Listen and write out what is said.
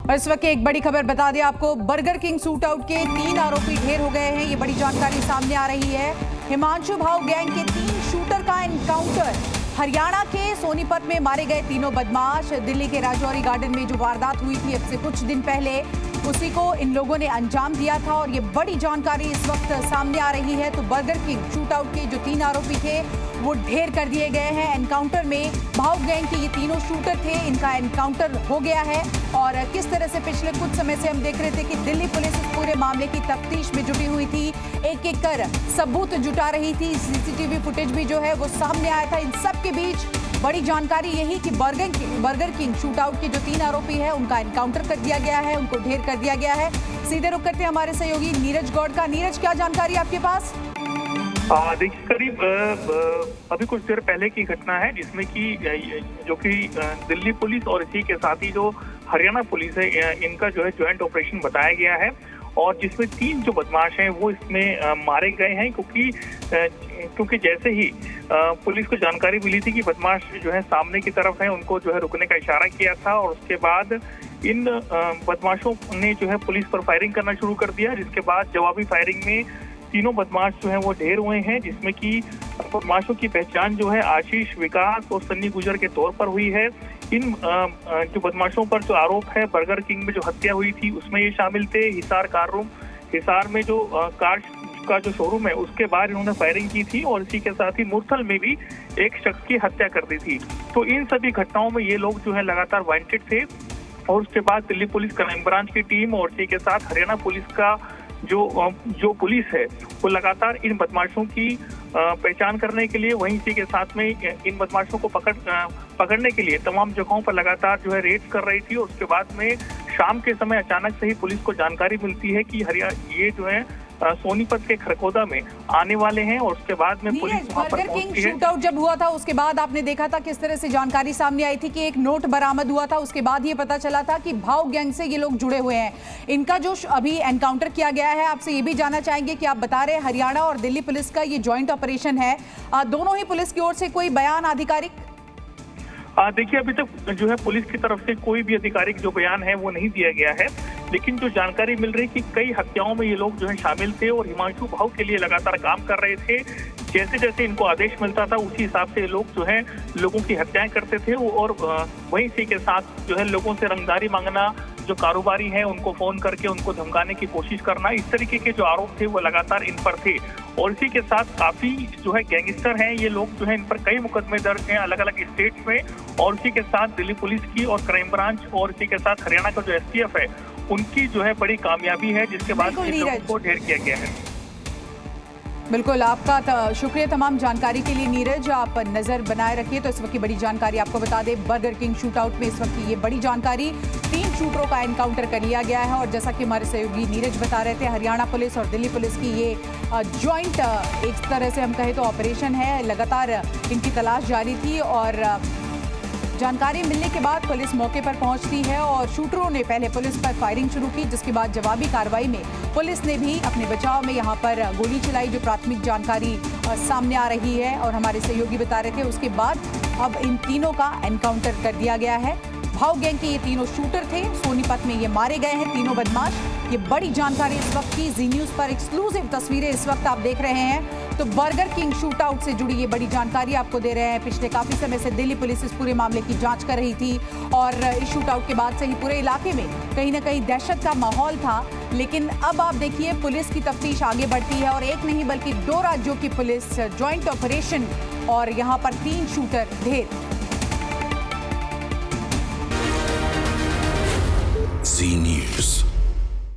और इस वक्त एक बड़ी खबर बता दें आपको, बर्गर किंग शूट आउट के 3 आरोपी ढेर हो गए हैं। ये बड़ी जानकारी सामने आ रही है। हिमांशु भाऊ गैंग के 3 शूटर का एनकाउंटर। हरियाणा के सोनीपत में मारे गए तीनों बदमाश। दिल्ली के राजौरी गार्डन में जो वारदात हुई थी अब से कुछ दिन पहले, उसी को इन लोगों ने अंजाम दिया था। और ये बड़ी जानकारी इस वक्त सामने आ रही है। तो बर्गर किंग शूट आउट के जो 3 आरोपी थे वो ढेर कर दिए गए हैं। एनकाउंटर में भाऊ गैंग के ये तीनों शूटर थे, इनका एनकाउंटर हो गया है। और किस तरह से पिछले कुछ समय से हम देख रहे थे कि दिल्ली पुलिस इस पूरे मामले की तफ्तीश में जुटी हुई थी, एक एक कर सबूत जुटा रही थी। सीसीटीवी फुटेज भी जो है वो सामने आया था। इन सब के बीच बड़ी जानकारी यही कि बर्गर किंग शूट आउट के जो 3 आरोपी हैं उनका एनकाउंटर कर दिया गया है, उनको ढेर कर दिया गया है। सीधे रुख करते हैं हमारे सहयोगी नीरज गौड़ का। नीरज, क्या जानकारी आपके पास? देखिए, करीब अभी कुछ देर पहले की घटना है जिसमें कि जो कि दिल्ली पुलिस और इसी के साथ ही जो हरियाणा पुलिस है, इनका जो है ज्वाइंट ऑपरेशन बताया गया है। और जिसमें 3 जो बदमाश हैं वो इसमें मारे गए हैं, क्योंकि जैसे ही पुलिस को जानकारी मिली थी कि बदमाश जो है सामने की तरफ है, उनको जो है रुकने का इशारा किया था। और उसके बाद इन बदमाशों ने जो है पुलिस पर फायरिंग करना शुरू कर दिया, जिसके बाद जवाबी फायरिंग में तीनों बदमाश जो हैं वो ढेर हुए हैं। जिसमें कि बदमाशों की पहचान जो है आशीष, विकास और सन्नी गुजर के तौर पर हुई है। इन जो बदमाशों पर जो आरोप है बर्गर किंग में जो हत्या हुई थी उसमें ये शामिल थे। हिसार में जो कार का जो शोरूम है उसके बाहर इन्होंने फायरिंग की थी। और इसी के साथ ही मुरथल में भी एक शख्स की हत्या कर दी थी। तो इन सभी घटनाओं में ये लोग जो है लगातार वांटेड थे। और उसके बाद दिल्ली पुलिस क्राइम ब्रांच की टीम और इसी के साथ हरियाणा पुलिस का जो पुलिस है वो लगातार इन बदमाशों की पहचान करने के लिए, वहीं इसी के साथ में इन बदमाशों को पकड़ने के लिए तमाम जगहों पर लगातार जो है रेड कर रही थी। और उसके बाद में शाम के समय अचानक से ही पुलिस को जानकारी मिलती है कि ये जो है सोनीपत के खरगोदा में आने वाले हैं। और उसके बाद में पुलिस वहां पर पहुंचती है। शूट आउट जब हुआ था उसके बाद आपने देखा था किस तरह से जानकारी सामने आई थी कि एक नोट बरामद हुआ था। उसके बाद ये पता चला था कि भाऊ गैंग से ये लोग जुड़े हुए हैं। इनका जो अभी एनकाउंटर किया गया है, आपसे ये भी जानना चाहेंगे कि आप बता रहे हरियाणा और दिल्ली पुलिस का ये ज्वाइंट ऑपरेशन है, दोनों ही पुलिस की ओर से कोई बयान आधिकारिक? देखिए, अभी तक जो है पुलिस की तरफ से कोई भी आधिकारिक जो बयान है वो नहीं दिया गया है। लेकिन जो जानकारी मिल रही कि कई हत्याओं में ये लोग जो है शामिल थे और हिमांशु भाऊ के लिए लगातार काम कर रहे थे। जैसे जैसे इनको आदेश मिलता था उसी हिसाब से लोग जो है लोगों की हत्याएं करते थे। और वहीं इसी के साथ जो है लोगों से रंगदारी मांगना, जो कारोबारी हैं उनको फोन करके उनको धमकाने की कोशिश करना, इस तरीके के जो आरोप थे वो लगातार इन पर थे। और इसी के साथ काफी जो है गैंगस्टर हैं ये लोग, जो है इन पर कई मुकदमे दर्ज हैं अलग अलग स्टेट्स में। और इसी के साथ दिल्ली पुलिस की और क्राइम ब्रांच और इसी के साथ हरियाणा का जो एसटीएफ है उनकी जो है बड़ी कामयाबी है, जिसके बाद इन लोगों को ढेर किया गया है। बिल्कुल, आपका शुक्रिया तमाम जानकारी के लिए नीरज। आप नजर बनाए रखिए। तो इस वक्त की बड़ी जानकारी आपको बता दें, बर्गर किंग शूट आउट में इस वक्त की ये बड़ी जानकारी, 3 शूटरों का एनकाउंटर कर लिया गया है। और जैसा कि हमारे सहयोगी नीरज बता रहे थे, हरियाणा पुलिस और दिल्ली पुलिस की ये ज्वाइंट एक तरह से हम कहें तो ऑपरेशन है। लगातार इनकी तलाश जारी थी और जानकारी मिलने के बाद पुलिस मौके पर पहुंचती है और शूटरों ने पहले पुलिस पर फायरिंग शुरू की, जिसके बाद जवाबी कार्रवाई में पुलिस ने भी अपने बचाव में यहां पर गोली चलाई, जो प्राथमिक जानकारी सामने आ रही है और हमारे सहयोगी बता रहे थे। उसके बाद अब इन तीनों का एनकाउंटर कर दिया गया है। भाऊ गैंग के ये तीनों शूटर थे, सोनीपत में ये मारे गए हैं तीनों बदमाश। ये बड़ी जानकारी इस वक्त की जी न्यूज़ पर एक्सक्लूसिव तस्वीरें इस वक्त आप देख रहे हैं। तो बर्गर किंग शूट आउट से जुड़ी ये बड़ी जानकारी आपको दे रहे हैं। पिछले काफी समय से दिल्ली पुलिस इस पूरे मामले की जांच कर रही थी और इस शूट आउट के बाद से ही पूरे इलाके में कहीं ना कहीं दहशत का माहौल था। लेकिन अब आप देखिए पुलिस की तफ्तीश आगे बढ़ती है और एक नहीं बल्कि 2 राज्यों की पुलिस ज्वाइंट ऑपरेशन और यहाँ पर 3 शूटर ढेर।